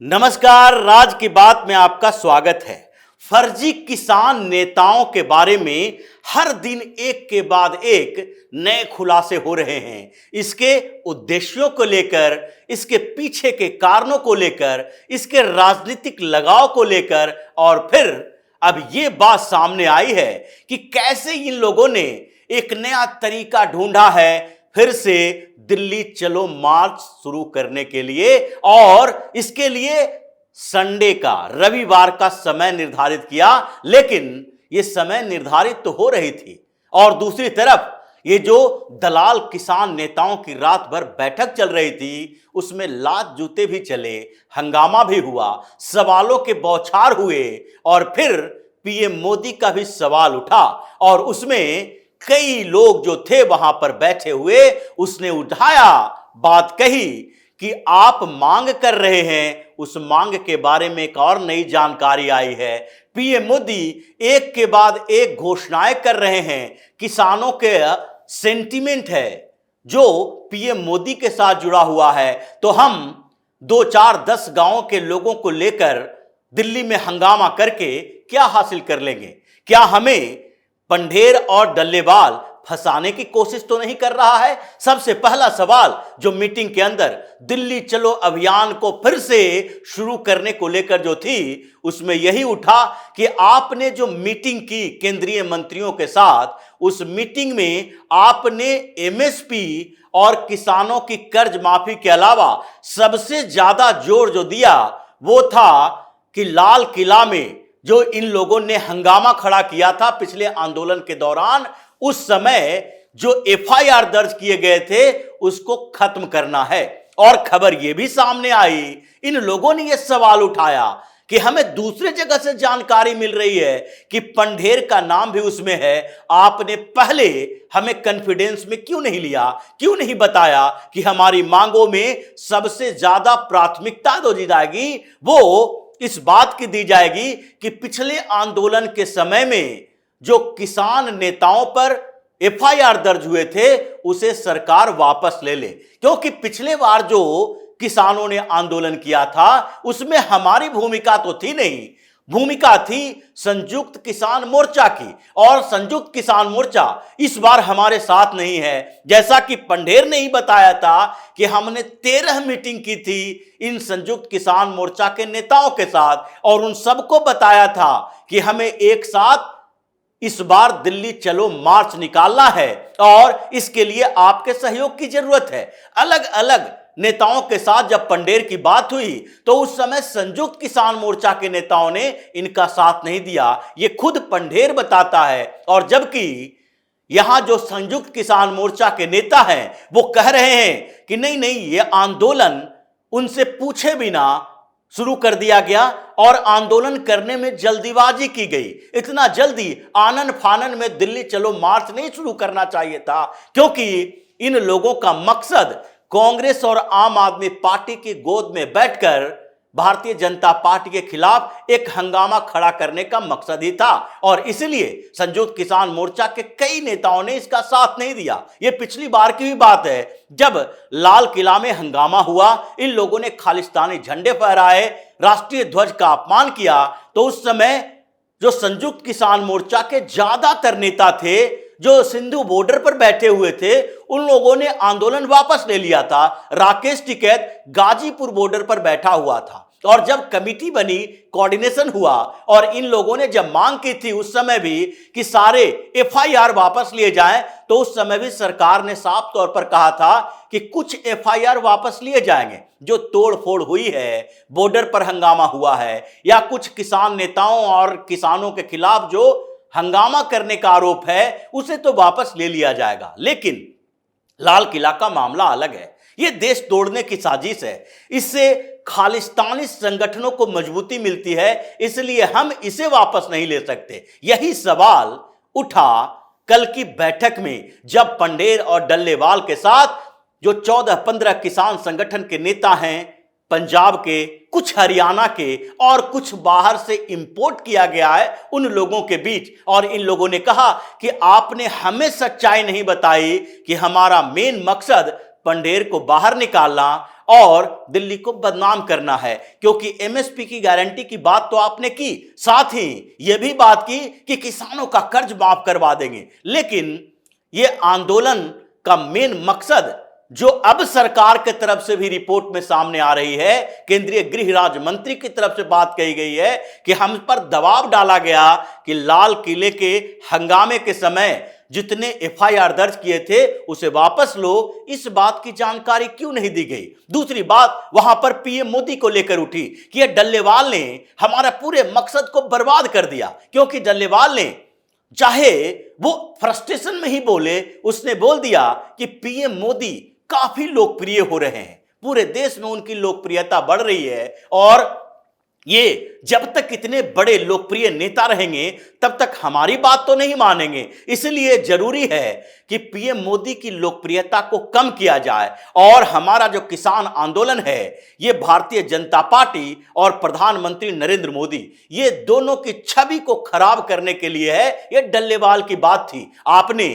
नमस्कार, राज की बात में आपका स्वागत है। फर्जी किसान नेताओं के बारे में हर दिन एक के बाद एक नए खुलासे हो रहे हैं। इसके उद्देश्यों को लेकर, इसके पीछे के कारणों को लेकर, इसके राजनीतिक लगाव को लेकर और फिर अब ये बात सामने आई है कि कैसे इन लोगों ने एक नया तरीका ढूंढा है फिर से दिल्ली चलो मार्च शुरू करने के लिए, और इसके लिए संडे का, रविवार का समय निर्धारित किया। लेकिन यह समय निर्धारित तो हो रही थी और दूसरी तरफ ये जो दलाल किसान नेताओं की रात भर बैठक चल रही थी उसमें लात जूते भी चले, हंगामा भी हुआ, सवालों के बौछार हुए और फिर पीएम मोदी का भी सवाल उठा और उसमें कई लोग जो थे वहां पर बैठे हुए, उसने उठाया बात कही कि आप मांग कर रहे हैं, उस मांग के बारे में एक और नई जानकारी आई है। पीएम मोदी एक के बाद एक घोषणाएं कर रहे हैं। किसानों के सेंटीमेंट है जो पीएम मोदी के साथ जुड़ा हुआ है, तो हम 2-4-10 गांवों के लोगों को लेकर दिल्ली में हंगामा करके क्या हासिल कर लेंगे? क्या हमें पंढेर और डल्लेवाल फंसाने की कोशिश तो नहीं कर रहा है? सबसे पहला सवाल जो मीटिंग के अंदर दिल्ली चलो अभियान को फिर से शुरू करने को लेकर जो थी, उसमें यही उठा कि आपने जो मीटिंग की केंद्रीय मंत्रियों के साथ, उस मीटिंग में आपने एमएसपी और किसानों की कर्ज माफी के अलावा सबसे ज्यादा जोर जो दिया वो था कि लाल किला में जो इन लोगों ने हंगामा खड़ा किया था पिछले आंदोलन के दौरान, उस समय जो एफआईआर दर्ज किए गए थे उसको खत्म करना है। और खबर यह भी सामने आई, इन लोगों ने यह सवाल उठाया कि हमें दूसरे जगह से जानकारी मिल रही है कि पंढेर का नाम भी उसमें है, आपने पहले हमें कॉन्फिडेंस में क्यों नहीं लिया, क्यों नहीं बताया कि हमारी मांगों में सबसे ज्यादा प्राथमिकता जो दी जाएगी वो इस बात की दी जाएगी कि पिछले आंदोलन के समय में जो किसान नेताओं पर एफआईआर दर्ज हुए थे उसे सरकार वापस ले ले। क्योंकि पिछले बार जो किसानों ने आंदोलन किया था उसमें हमारी भूमिका तो थी नहीं, भूमिका थी संयुक्त किसान मोर्चा की, और संयुक्त किसान मोर्चा इस बार हमारे साथ नहीं है। जैसा कि पंढेर ने ही बताया था कि हमने 13 मीटिंग की थी इन संयुक्त किसान मोर्चा के नेताओं के साथ और उन सबको बताया था कि हमें एक साथ इस बार दिल्ली चलो मार्च निकालना है और इसके लिए आपके सहयोग की जरूरत है। अलग अलग नेताओं के साथ जब पंढेर की बात हुई तो उस समय संयुक्त किसान मोर्चा के नेताओं ने इनका साथ नहीं दिया, ये खुद पंढेर बताता है। और जबकि यहां जो संयुक्त किसान मोर्चा के नेता हैं वो कह रहे हैं कि नहीं नहीं, ये आंदोलन उनसे पूछे बिना शुरू कर दिया गया और आंदोलन करने में जल्दीबाजी की गई। इतना जल्दी आनन फानन में दिल्ली चलो मार्च नहीं शुरू करना चाहिए था, क्योंकि इन लोगों का मकसद कांग्रेस और आम आदमी पार्टी की गोद में बैठकर भारतीय जनता पार्टी के खिलाफ एक हंगामा खड़ा करने का मकसद ही था। और इसलिए संयुक्त किसान मोर्चा के कई नेताओं ने इसका साथ नहीं दिया। यह पिछली बार की भी बात है, जब लाल किला में हंगामा हुआ, इन लोगों ने खालिस्तानी झंडे फहराए, राष्ट्रीय ध्वज का अपमान किया, तो उस समय जो संयुक्त किसान मोर्चा के ज्यादातर नेता थे जो सिंधु बॉर्डर पर बैठे हुए थे, उन लोगों ने आंदोलन वापस ले लिया था। राकेश टिकैत गाजीपुर बॉर्डर पर बैठा हुआ था और जब कमेटी बनी, कोऑर्डिनेशन हुआ और इन लोगों ने जब मांग की थी उस समय भी कि सारे एफआईआर वापस लिए जाएं, तो उस समय भी सरकार ने साफ तौर पर कहा था कि कुछ एफआईआर वापस लिए जाएंगे। जो तोड़फोड़ हुई है, बॉर्डर पर हंगामा हुआ है या कुछ किसान नेताओं और किसानों के खिलाफ जो हंगामा करने का आरोप है, उसे तो वापस ले लिया जाएगा। लेकिन लाल किला का मामला अलग है, यह देश तोड़ने की साजिश है। इससे खालिस्तानी संगठनों को मजबूती मिलती है, इसलिए हम इसे वापस नहीं ले सकते। यही सवाल उठा कल की बैठक में, जब पंढेर और डल्लेवाल के साथ जो 14-15 किसान संगठन के नेता हैं, पंजाब के, कुछ हरियाणा के और कुछ बाहर से इंपोर्ट किया गया है, उन लोगों के बीच, और इन लोगों ने कहा कि आपने हमें सच्चाई नहीं बताई कि हमारा मेन मकसद पंढेर को बाहर निकालना और दिल्ली को बदनाम करना है, क्योंकि एमएसपी की गारंटी की बात तो आपने की, साथ ही यह भी बात की कि किसानों का कर्ज माफ करवा देंगे। लेकिन यह आंदोलन का मेन मकसद जो अब सरकार की तरफ से भी रिपोर्ट में सामने आ रही है, केंद्रीय गृह राज्य मंत्री की तरफ से बात कही गई है कि हम पर दबाव डाला गया कि लाल किले के हंगामे के समय जितने एफआईआर दर्ज किए थे उसे वापस लो, इस बात की जानकारी क्यों नहीं दी गई। दूसरी बात वहां पर पीएम मोदी को लेकर उठी कि यह डल्लेवाल ने हमारा पूरे मकसद को बर्बाद कर दिया, क्योंकि डल्लेवाल ने चाहे वो फ्रस्ट्रेशन में ही बोले, उसने बोल दिया कि पीएम मोदी काफी लोकप्रिय हो रहे हैं, पूरे देश में उनकी लोकप्रियता बढ़ रही है और ये जब तक इतने बड़े लोकप्रिय नेता रहेंगे तब तक हमारी बात तो नहीं मानेंगे। इसलिए जरूरी है कि पीएम मोदी की लोकप्रियता को कम किया जाए और हमारा जो किसान आंदोलन है ये भारतीय जनता पार्टी और प्रधानमंत्री नरेंद्र मोदी ये दोनों की छवि को खराब करने के लिए है। ये डल्लेवाल की बात थी। आपने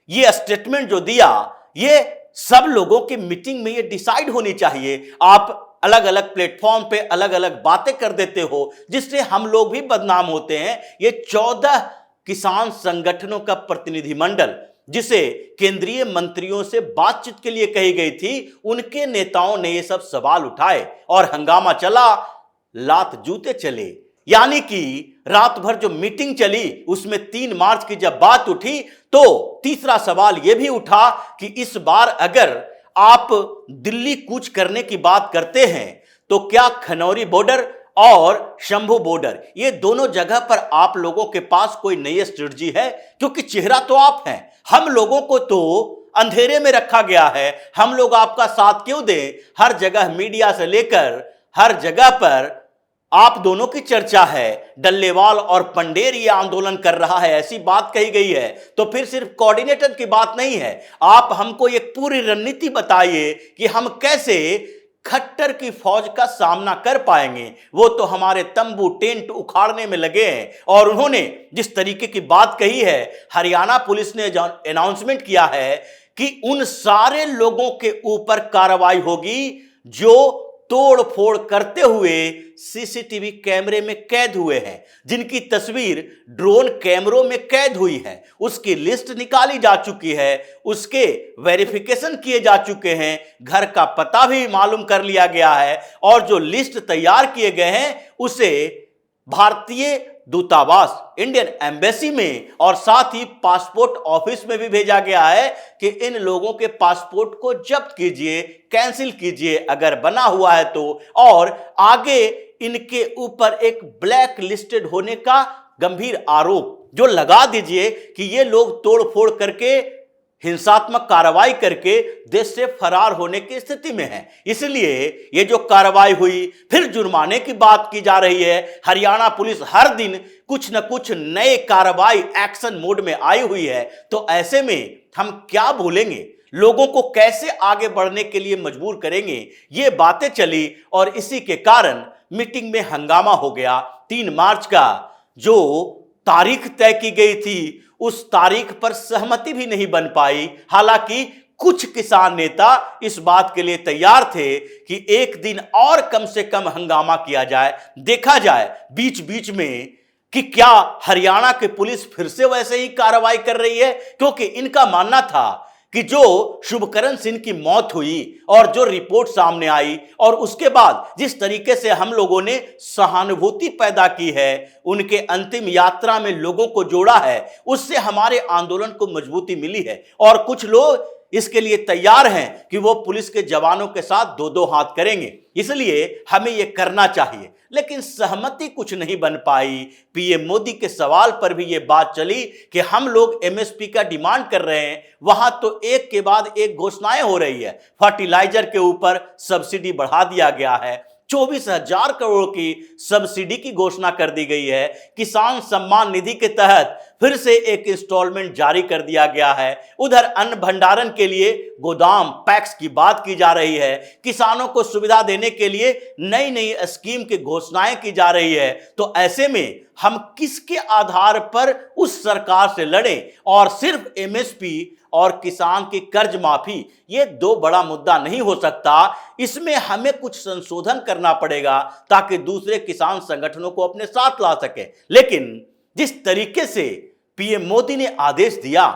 ये स्टेटमेंट जो दिया ये सब लोगों की मीटिंग में ये डिसाइड होनी चाहिए। आप अलग अलग प्लेटफॉर्म पे अलग अलग बातें कर देते हो जिससे हम लोग भी बदनाम होते हैं। ये 14 किसान संगठनों का प्रतिनिधिमंडल जिसे केंद्रीय मंत्रियों से बातचीत के लिए कही गई थी, उनके नेताओं ने ये सब सवाल उठाए और हंगामा चला, लात जूते चले। यानी कि रात भर जो मीटिंग चली उसमें 3 मार्च की जब बात उठी तो तीसरा सवाल यह भी उठा कि इस बार अगर आप दिल्ली कूच करने की बात करते हैं तो क्या खनौरी बॉर्डर और शंभू बॉर्डर ये दोनों जगह पर आप लोगों के पास कोई नई स्ट्रेटजी है? क्योंकि चेहरा तो आप हैं, हम लोगों को तो अंधेरे में रखा गया है। हम लोग आपका साथ क्यों दें? हर जगह मीडिया से लेकर हर जगह पर आप दोनों की चर्चा है। डल्लेवाल और पंडेर ये आंदोलन कर रहा है ऐसी बात कही गई है, तो फिर सिर्फ कोऑर्डिनेटर की बात नहीं है। आप हमको एक पूरी रणनीति बताइए कि हम कैसे खट्टर की फौज का सामना कर पाएंगे। वो तो हमारे तंबू टेंट उखाड़ने में लगे हैं और उन्होंने जिस तरीके की बात कही है, हरियाणा पुलिस ने अनाउंसमेंट किया है कि उन सारे लोगों के ऊपर कार्रवाई होगी जो तोड़ फोड़ करते हुए सीसीटीवी कैमरे में कैद हुए हैं, जिनकी तस्वीर ड्रोन कैमरों में कैद हुई है। उसकी लिस्ट निकाली जा चुकी है, उसके वेरिफिकेशन किए जा चुके हैं, घर का पता भी मालूम कर लिया गया है और जो लिस्ट तैयार किए गए हैं उसे भारतीय दूतावास इंडियन एम्बेसी में और साथ ही पासपोर्ट ऑफिस में भी भेजा गया है कि इन लोगों के पासपोर्ट को जब्त कीजिए, कैंसिल कीजिए अगर बना हुआ है तो, और आगे इनके ऊपर एक ब्लैक लिस्टेड होने का गंभीर आरोप जो लगा दीजिए कि ये लोग तोड़फोड़ करके हिंसात्मक कार्रवाई करके देश से फरार होने की स्थिति में है। इसलिए ये जो कार्रवाई हुई, फिर जुर्माने की बात की जा रही है। हरियाणा पुलिस हर दिन कुछ न कुछ नए कार्रवाई एक्शन मोड में आई हुई है। तो ऐसे में हम क्या बोलेंगे, लोगों को कैसे आगे बढ़ने के लिए मजबूर करेंगे, ये बातें चली और इसी के कारण मीटिंग में हंगामा हो गया। 3 मार्च का जो तारीख तय की गई थी उस तारीख पर सहमति भी नहीं बन पाई। हालांकि कुछ किसान नेता इस बात के लिए तैयार थे कि एक दिन और कम से कम हंगामा किया जाए, देखा जाए बीच बीच में कि क्या हरियाणा की पुलिस फिर से वैसे ही कार्रवाई कर रही है। क्योंकि इनका मानना था कि जो शुभकरण सिंह की मौत हुई और जो रिपोर्ट सामने आई और उसके बाद जिस तरीके से हम लोगों ने सहानुभूति पैदा की है, उनके अंतिम यात्रा में लोगों को जोड़ा है, उससे हमारे आंदोलन को मजबूती मिली है। और कुछ लोग इसके लिए तैयार हैं कि वो पुलिस के जवानों के साथ 2-2 हाथ करेंगे। इसलिए हमें यह करना चाहिए, लेकिन सहमति कुछ नहीं बन पाई। पीएम मोदी के सवाल पर भी यह बात चली कि हम लोग एमएसपी का डिमांड कर रहे हैं, वहां तो एक के बाद एक घोषणाएं हो रही है। फर्टिलाइजर के ऊपर सब्सिडी बढ़ा दिया गया है, 24,000 करोड़ की सब्सिडी की घोषणा कर दी गई है। किसान सम्मान निधि के तहत फिर से एक इंस्टॉलमेंट जारी कर दिया गया है। उधर अन्न भंडारण के लिए गोदाम पैक्स की बात की जा रही है। किसानों को सुविधा देने के लिए नई नई स्कीम की घोषणाएं की जा रही है। तो ऐसे में हम किसके आधार पर उस सरकार से लड़ें? और सिर्फ एमएसपी और किसान की कर्ज माफी, ये दो बड़ा मुद्दा नहीं हो सकता। इसमें हमें कुछ संशोधन करना पड़ेगा ताकि दूसरे किसान संगठनों को अपने साथ ला सके। लेकिन जिस तरीके से पीएम मोदी ने आदेश दिया,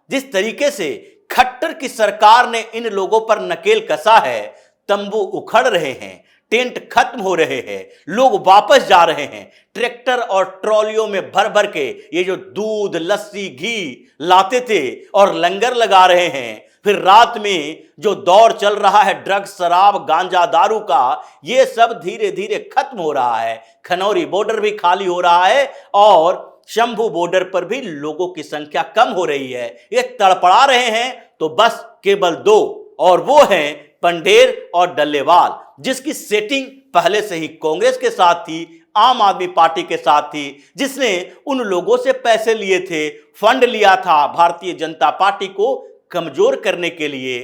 जिस तरीके से खट्टर की सरकार ने इन लोगों पर नकेल कसा है, तंबू उखड़ रहे हैं, टेंट खत्म हो रहे हैं, लोग वापस जा रहे हैं। ट्रैक्टर और ट्रॉलियों में भर भर के ये जो दूध, लस्सी, घी लाते थे और लंगर लगा रहे हैं। फिर रात में जो दौर चल रहा है ड्रग्स, शराब, गांजा, दारू का, ये सब धीरे धीरे खत्म हो रहा है। खनौरी बॉर्डर भी खाली हो रहा है और शंभू बॉर्डर पर भी लोगों की संख्या कम हो रही है। ये तड़पड़ा रहे हैं तो बस केवल दो, और वो हैं पंढेर और डल्लेवाल, जिसकी सेटिंग पहले से ही कांग्रेस के साथ थी, आम आदमी पार्टी के साथ थी, जिसने उन लोगों से पैसे लिए थे, फंड लिया था भारतीय जनता पार्टी को कमजोर करने के लिए,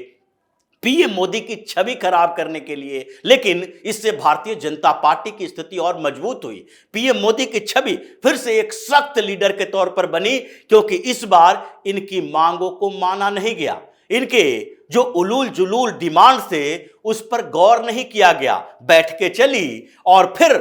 पीएम मोदी की छवि खराब करने के लिए। लेकिन इससे भारतीय जनता पार्टी की स्थिति और मजबूत हुई। पीएम मोदी की छवि फिर से एक सख्त लीडर के तौर पर बनी, क्योंकि इस बार इनकी मांगों को माना नहीं गया। इनके जो उलूल जुलूल डिमांड से उस पर गौर नहीं किया गया, बैठ के चली और फिर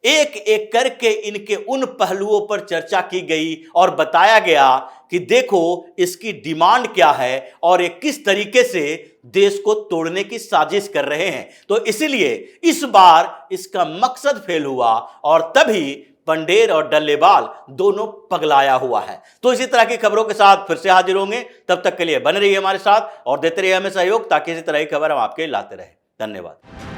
एक एक करके इनके उन पहलुओं पर चर्चा की गई और बताया गया कि देखो इसकी डिमांड क्या है और ये किस तरीके से देश को तोड़ने की साजिश कर रहे हैं। तो इसीलिए इस बार इसका मकसद फेल हुआ और तभी पंढेर और डल्लेवाल दोनों पगलाया हुआ है। तो इसी तरह की खबरों के साथ फिर से हाजिर होंगे। तब तक के लिए बने रहिए हमारे साथ और देते रहिए हमें सहयोग, ताकि इसी तरह की खबर हम आपके लाते रहे। धन्यवाद।